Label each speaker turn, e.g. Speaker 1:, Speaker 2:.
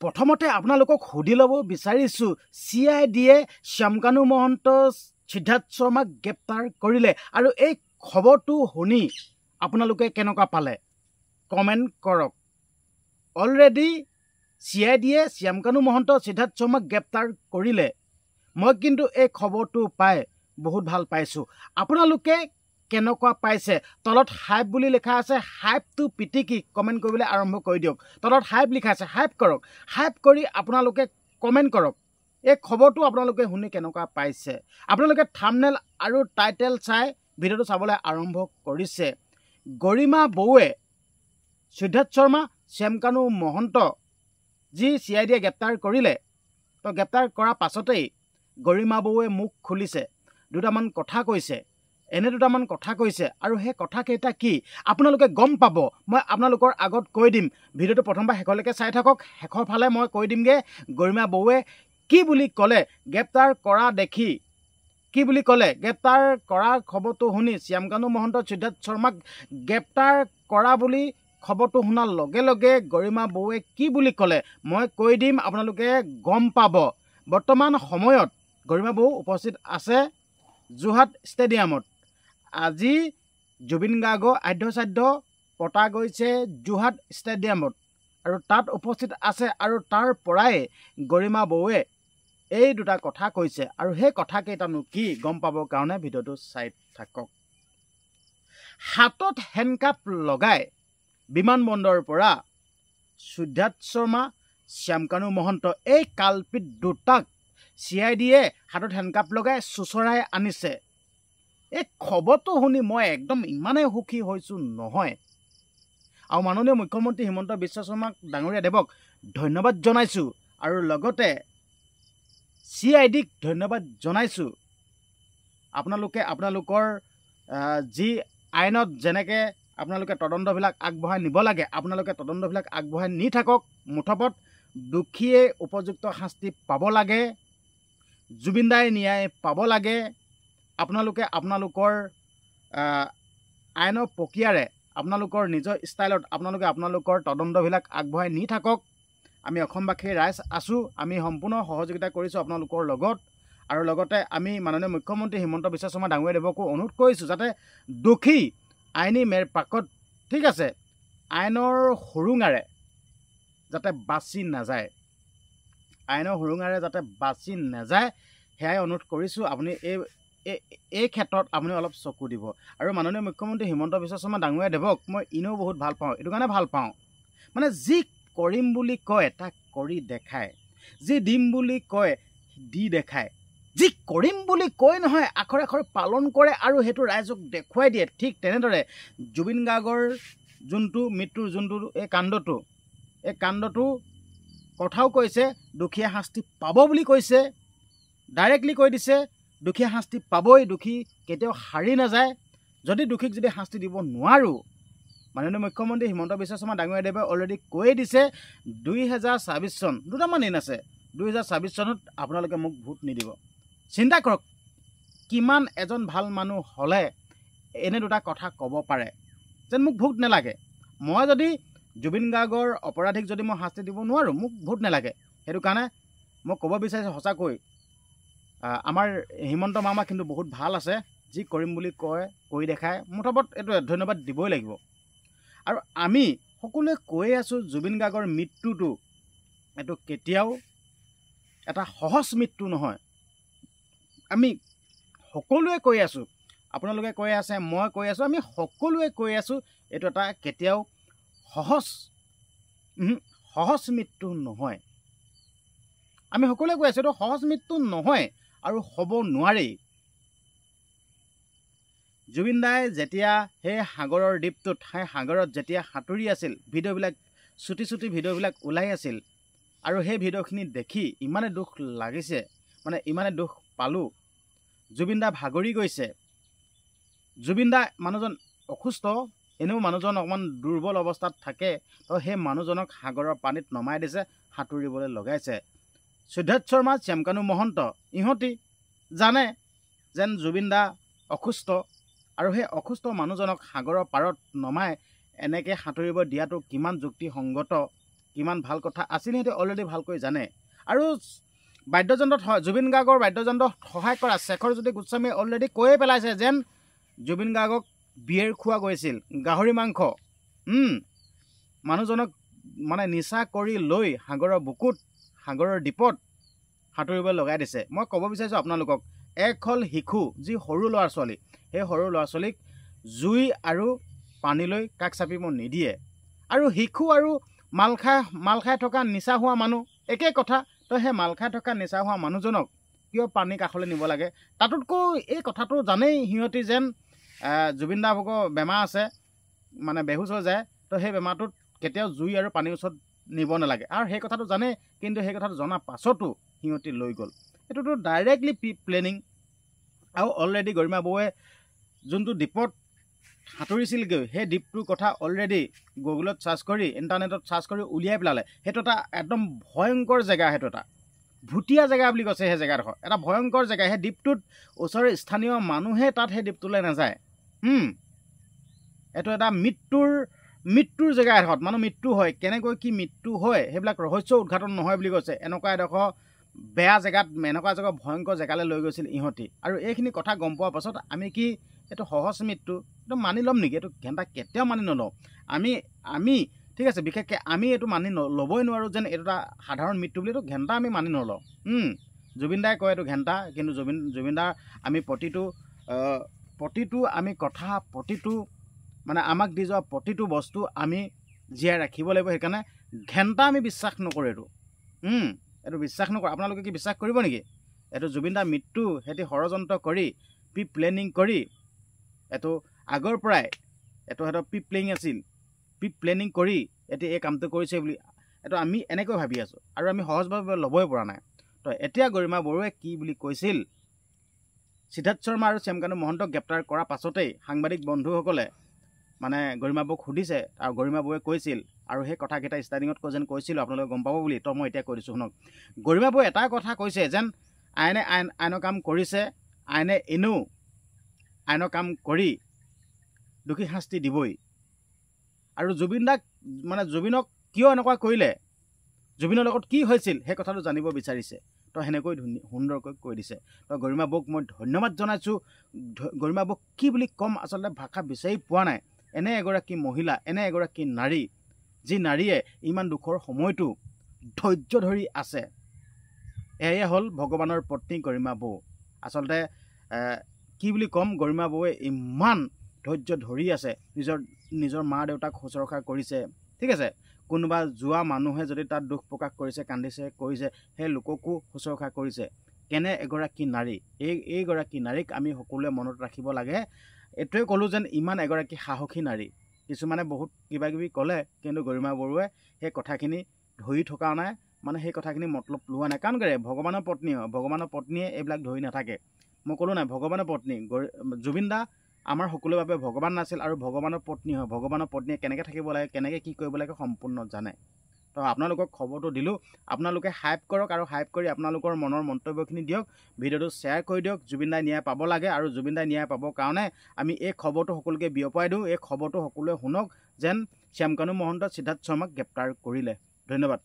Speaker 1: প্ৰথমতে আপোনালোকক সুধি ল'ব বিচাৰিছোঁ CIDয়ে শ্যামকানু মহন্ত সিদ্ধাৰ্থ শৰ্মাক গ্ৰেপ্তাৰ কৰিলে আৰু এই খবৰটো শুনি আপোনালোকে কেনেকুৱা পালে কমেণ্ট কৰক অলৰেডি CIDয়ে শ্যামকানু মহন্ত সিদ্ধাৰ্থ শৰ্মাক গ্ৰেপ্তাৰ কৰিলে মই কিন্তু এই খবৰটো পাই বহুত ভাল পাইছোঁ আপোনালোকে কেনেকুৱা পাইছে তলত হাইপ বুলি লিখা আছে হাইপটো পিটিকি কমেণ্ট কৰিবলৈ আৰম্ভ কৰি দিয়ক তলত হাইপ লিখা আছে হাইপ কৰক হাইপ কৰি আপোনালোকে কমেণ্ট কৰক এই খবৰটো আপোনালোকে শুনি কেনেকুৱা পাইছে আপোনালোকে থাম্বনেল আৰু টাইটেল চাই ভিডিঅ'টো চাবলৈ আৰম্ভ কৰিছে গৰিমা বৌৱে সিদ্ধাৰ্থ শৰ্মা শ্যামকানু মহন্ত যি CIDয়ে গ্ৰেপ্তাৰ কৰিলে তো গ্ৰেপ্তাৰ কৰাৰ পাছতেই গৰিমা বৌৱে মুখ খুলিছে দুটামান কথা কৈছে এনে দুটামান কথা কৈছে আৰু সেই কথাকেইটা কি আপোনালোকে গম পাব মই আপোনালোকৰ আগত কৈ দিম ভিডিঅ'টো প্ৰথমবাৰ শেষলৈকে চাই থাকক শেষৰ ফালে মই কৈ দিমগে গৰিমা বৌৱে কি বুলি ক'লে গ্ৰেপ্তাৰ কৰা দেখি কি বুলি ক'লে গ্ৰেপ্তাৰ কৰা খবৰটো শুনি শ্যামকানু মহন্ত সিদ্ধাৰ্থ শৰ্মাক গ্ৰেপ্তাৰ কৰা বুলি খবৰটো শুনাৰ লগে লগে গৰিমা বৌৱে কি বুলি ক'লে মই কৈ দিম আপোনালোকে গম পাব বৰ্তমান সময়ত গৰিমা বৌ উপস্থিত আছে যোৰহাট ষ্টেডিয়ামত আজি জুবিন গাৰ্গৰ আদ্যশ্ৰাদ্ধ পতা গৈছে যোৰহাট ষ্টেডিয়ামত আৰু তাত উপস্থিত আছে আৰু তাৰ পৰাই গৰিমা বৌৱে এই দুটা কথা কৈছে আৰু সেই কথাকেইটানো কি গম পাবৰ কাৰণে ভিডিঅ'টো চাই থাকক হাতত হেণ্ডকাপ লগাই বিমানবন্দৰৰ পৰা সিদ্ধাৰ্থ শৰ্মা শ্যামকানু মহন্ত এই কালপিত দুটাক CIDয়ে হাতত হেণ্ডকাপ লগাই চুচৰাই আনিছে এই খবৰটো শুনি মই একদম ইমানেই সুখী হৈছোঁ নহয় আৰু মাননীয় মুখ্যমন্ত্ৰী হিমন্ত বিশ্ব শৰ্মা ডাঙৰীয়া দেৱক ধন্যবাদ জনাইছোঁ আৰু লগতে CIDক ধন্যবাদ জনাইছোঁ আপোনালোকে আপোনালোকৰ যি আইনত যেনেকৈ আপোনালোকে তদন্তবিলাক আগবঢ়াই নিব লাগে আপোনালোকে তদন্তবিলাক আগবঢ়াই নি থাকক মুঠপত দুখীয়ে উপযুক্ত শাস্তি পাব লাগে জুবিন দাই ন্যায় পাব লাগে আপোনালোকে আপোনালোকৰ আইনৰ প্ৰক্ৰিয়াৰে আপোনালোকৰ নিজৰ ষ্টাইলত আপোনালোকে আপোনালোকৰ তদন্তবিলাক আগবঢ়াই নি থাকক আমি অসমবাসীৰ ৰাইজ আছোঁ আমি সম্পূৰ্ণ সহযোগিতা কৰিছোঁ আপোনালোকৰ লগত আৰু লগতে আমি মাননীয় মুখ্যমন্ত্ৰী হিমন্ত বিশ্ব শৰ্মা ডাঙৰীয়া দেৱকো অনুৰোধ কৰিছোঁ যাতে দোষী আইনী মেৰ পাকত ঠিক আছে আইনৰ সুৰুঙাৰে যাতে বাচি নাযায় আইনৰ সুৰুঙাৰে যাতে বাচি নাযায় সেয়াই অনুৰোধ কৰিছোঁ আপুনি এই ক্ষেত্ৰত আপুনি অলপ চকু দিব আৰু মাননীয় মুখ্যমন্ত্ৰী হিমন্ত বিশ্ব শৰ্মা ডাঙৰীয়া দেৱক মই এনেও বহুত ভাল পাওঁ এইটো কাৰণে ভাল পাওঁ মানে যি কৰিম বুলি কয় তাক কৰি দেখায় যি দিম বুলি কয় দি দেখায় যি কৰিম বুলি কয় নহয় আখৰে আখৰে পালন কৰে আৰু সেইটো ৰাইজক দেখুৱাই দিয়ে ঠিক তেনেদৰে জুবিন গাৰ্গৰ যোনটো মৃত্যুৰ যোনটো এই কাণ্ডটো কথাও কৈছে দুখীয়া শাস্তি পাব বুলি কৈছে ডাইৰেক্টলি কৈ দিছে দুখীয়া শাস্তি পাবই দুখী কেতিয়াও হাৰি নাযায় যদি দুখীক যদি শাস্তি দিব নোৱাৰোঁ মাননীয় মুখ্যমন্ত্ৰী হিমন্ত বিশ্ব শৰ্মা ডাঙৰীয়া দেৱে অলৰেডি কৈ দিছে 2024 চন দুটামান দিন আছে 2024 চনত আপোনালোকে মোক ভোট নিদিব চিন্তা কৰক কিমান এজন ভাল মানুহ হ'লে এনে দুটা কথা ক'ব পাৰে যেন মোক ভোট নালাগে মই যদি জুবিন গাৰ্গৰ অপৰাধীক যদি মই শাস্তি দিব নোৱাৰোঁ মোক ভোট নালাগে সেইটো কাৰণে মই ক'ব বিচাৰিছোঁ সঁচাকৈ আমাৰ হিমন্ত মামা কিন্তু বহুত ভাল আছে যি কৰিম বুলি কয় কৈ দেখায় মুঠপত এইটো ধন্যবাদ দিবই লাগিব আৰু আমি সকলোৱে কৈ আছোঁ জুবিন গাৰ্গৰ মৃত্যুটো এইটো কেতিয়াও এটা সহজ মৃত্যু নহয় আমি সকলোৱে কৈ আছোঁ আপোনালোকে কৈ আছে মই কৈ আছোঁ আমি সকলোৱে কৈ আছোঁ এইটো এটা কেতিয়াও সহজ মৃত্যু নহয় আমি সকলোৱে কৈ আছোঁ এইটো সহজ মৃত্যু নহয় আৰু হ'ব নোৱাৰি জুবিন দাই যেতিয়া সেই সাগৰৰ দ্বীপটোত সেই সাগৰত যেতিয়া সাঁতুৰি আছিল ভিডিঅ'বিলাক চুটি ভিডিঅ'বিলাক ওলাই আছিল আৰু সেই ভিডিঅ'খিনি দেখি ইমানে দুখ লাগিছে মানে ইমানে দুখ পালোঁ জুবিন দা ভাগৰি গৈছে জুবিন দা মানুহজন অসুস্থ এনেও মানুহজন অকণমান দুৰ্বল অৱস্থাত থাকে তো সেই মানুহজনক সাগৰৰ পানীত নমাই দিছে সাঁতুৰিবলৈ লগাইছে সিদ্ধাৰ্থ শৰ্মা শ্যামকানু মহন্ত ইহঁতি জানে যেন জুবিন দা অসুস্থ আৰু সেই অসুস্থ মানুহজনক সাগৰৰ পাৰত নমাই এনেকৈ সাঁতুৰিব দিয়াটো কিমান যুক্তিসংগত কিমান ভাল কথা আছিল সিহঁতে অলৰেডি ভালকৈ জানে। আৰু বাদ্যযন্ত্ৰত জুবিন গাৰ্গৰ বাদ্যযন্ত্ৰত সহায় কৰা শেখৰজ্যোতি গোস্বামীয়ে অলৰেডি কৈয়ে পেলাইছে যেন জুবিন গাৰ্গক বিয়েৰ খোৱা গৈছিল, গাহৰি মাংস। মানুহজনক মানে নিচা কৰি লৈ সাগৰৰ বুকুত সাগৰৰ দ্বীপত সাঁতুৰিব লগাই দিছে। মই ক'ব বিচাৰিছোঁ আপোনালোকক, এক হ'ল শিশু যি সৰু ল'ৰা ছোৱালী, সেই সৰু ল'ৰা ছোৱালীক জুই আৰু পানীলৈ কাষ চাপিব নিদিয়ে। আৰু শিশু আৰু মাল খাই থকা নিচা হোৱা মানুহ একেই কথা। তো সেই মাল খাই থকা নিচা হোৱা মানুহজনক কিয় পানী কাষলৈ নিব লাগে? তাতোতকৈ এই কথাটো জানেই সিহঁতি যেন জুবিন দা ভাগৰ বেমাৰ আছে, মানে বেহুচ হৈ যায়। তো সেই বেমাৰটোত কেতিয়াও জুই আৰু পানীৰ ওচৰত নিব নালাগে। আৰু সেই কথাটো জানে, কিন্তু সেই কথাটো জনাৰ পাছতো সিহঁতি লৈ গ'ল। এইটোতো ডাইৰেক্টলি প্লেনিং। আৰু অলৰেডি গৰিমা বৌৱে যোনটো দ্বীপত সাঁতুৰিছিলগৈ, সেই দ্বীপটোৰ কথা অলৰেডি গুগলত চাৰ্চ কৰি, ইণ্টাৰনেটত চাৰ্চ কৰি উলিয়াই পেলালে। সেইটো এটা একদম ভয়ংকৰ জেগা, সেইটো এটা ভুটীয়া জেগা বুলি কৈছে। সেই জেগাডোখৰ এটা ভয়ংকৰ জেগা। সেই দ্বীপটোত ওচৰৰ স্থানীয় মানুহে তাত সেই দ্বীপটোলৈ নাযায়। এইটো এটা মৃত্যুৰ জেগা। এডোখৰত মানুহ মৃত্যু হয়, কেনেকৈ কি মৃত্যু হয় সেইবিলাক ৰহস্য উদ্ঘাটন নহয় বুলি কৈছে। এনেকুৱা এডোখৰ বেয়া জেগাত, এনেকুৱা এডোখৰ ভয়ংকৰ জেগালৈ লৈ গৈছিল ইহঁতি। আৰু এইখিনি কথা গম পোৱাৰ পাছত আমি কি এইটো সহজ মৃত্যু এইটো মানি ল'ম নেকি? এইটো ঘেণ্টা কেতিয়াও মানি নলওঁ আমি ঠিক আছে। বিশেষকৈ আমি এইটো মানি ল'বই নোৱাৰোঁ যেন এইটো এটা সাধাৰণ মৃত্যু বুলি। এইটো ঘেণ্টা আমি মানি নলওঁ। জুবিন দাই কয় এইটো ঘেণ্টা, কিন্তু জুবিন দাৰ আমি প্ৰতিটো আমি কথা, প্ৰতিটো মানে আমাক দি যোৱা প্ৰতিটো বস্তু আমি জীয়াই ৰাখিব লাগিব। সেইকাৰণে ঘেণ্টা আমি বিশ্বাস নকৰোঁ। এইটো বিশ্বাস নকৰোঁ। আপোনালোকে কি বিশ্বাস কৰিব নেকি? এইটো জুবিন দাৰ মৃত্যু সিহঁতি ষড়যন্ত্ৰ কৰি প্লেনিং কৰি, এইটো আগৰ পৰাই এইটো সিহঁতৰ প্লেনিং কৰি এতিয়া এই কামটো কৰিছে বুলি এইটো আমি এনেকৈ ভাবি আছোঁ। আৰু আমি সহজভাৱে ল'বই পৰা নাই। তো এতিয়া গৰিমা বৰুৱাই কি বুলি কৈছিল, সিদ্ধাৰ্থ শৰ্মা আৰু শ্যামকানু মহন্তক গ্ৰেপ্তাৰ কৰাৰ পাছতেই সাংবাদিক বন্ধুসকলে মানে গৰিমা বৌক সুধিছে, আৰু গৰিমা বৌৱে কৈছিল, আৰু সেই কথাকেইটা ষ্টাৰ্টিঙত যেন কৈছিলোঁ আপোনালোকে গম পাব বুলি। তো মই এতিয়া কৈ দিছোঁ শুনক। গৰিমা বৌৱে এটা কথা কৈছে যেন আইনে আইনৰ কাম কৰিছে, আইনে এনেও আইনৰ কাম কৰি দোষী শাস্তি দিবই। আৰু জুবিনক কিয় এনেকুৱা কৰিলে, জুবিনৰ লগত কি হৈছিল, সেই কথাটো জানিব বিচাৰিছে। তো সেনেকৈ সুন্দৰকৈ কৈ দিছে। তো গৰিমা বৌক মই ধন্যবাদ জনাইছোঁ। গৰিমা বৌক কি বুলি ক'ম আচলতে ভাষা বিচাৰি পোৱা নাই। এনে এগৰাকী মহিলা, এনে এগৰাকী নাৰী, যি নাৰীয়ে ইমান দুখৰ সময়টো ধৈৰ্য ধৰি আছে। এয়ে হ'ল ভগৱানৰ পত্নী গৰিমা বৌ। আচলতে কি বুলি ক'ম, গৰিমা বৌৱে ইমান ধৈৰ্য ধৰি আছে, নিজৰ মা দেউতাক শুশ্ৰূষা কৰিছে। ঠিক আছে, কোনোবা যোৱা মানুহে যদি তাত দুখ প্ৰকাশ কৰিছে, কান্দিছে, কৰিছে, সেই লোককো শুশ্ৰূষা কৰিছে। কেনে এগৰাকী নাৰী। এইগৰাকী নাৰীক আমি সকলোৱে মনত ৰাখিব লাগে। এইটোৱে ক'লোঁ যেন ইমান এগৰাকী সাহসী নাৰী। কিছুমানে বহুত কিবা কিবি ক'লে, কিন্তু গৰিমা বৰুৱাই সেই কথাখিনি ধৰি থকা নাই, মানে সেই কথাখিনি মতলব লোৱা নাই। কাৰণ কেলৈ ভগৱানৰ পত্নী হয়, ভগৱানৰ পত্নীয়ে এইবিলাক ধৰি নাথাকে। মই ক'লোঁ নাই, ভগৱানৰ পত্নী জুবিন দা আমাৰ সকলোৰে বাবে ভগৱান নাছিল, আৰু ভগৱানৰ পত্নী হয়। ভগৱানৰ পত্নীয়ে কেনেকৈ থাকিব লাগে, কেনেকৈ কি কৰিব লাগে সম্পূৰ্ণ জানে। তো আপোনালোকক খবৰটো দিলোঁ। আপোনালোকে হাইপ কৰক, আৰু হাইপ কৰি আপোনালোকৰ মনৰ মন্তব্যখিনি দিয়ক, ভিডিঅ'টো শ্বেয়াৰ কৰি দিয়ক। জুবিন দাই ন্যায় পাব লাগে, আৰু জুবিন দাই ন্যায় পাবৰ কাৰণে আমি এই খবৰটো সকলোকে বিয়পাই দিওঁ। এই খবৰটো সকলোৱে শুনক যেন শ্যামকানু মহন্ত, সিদ্ধাৰ্থ শৰ্মাক গ্ৰেপ্তাৰ কৰিলে। ধন্যবাদ।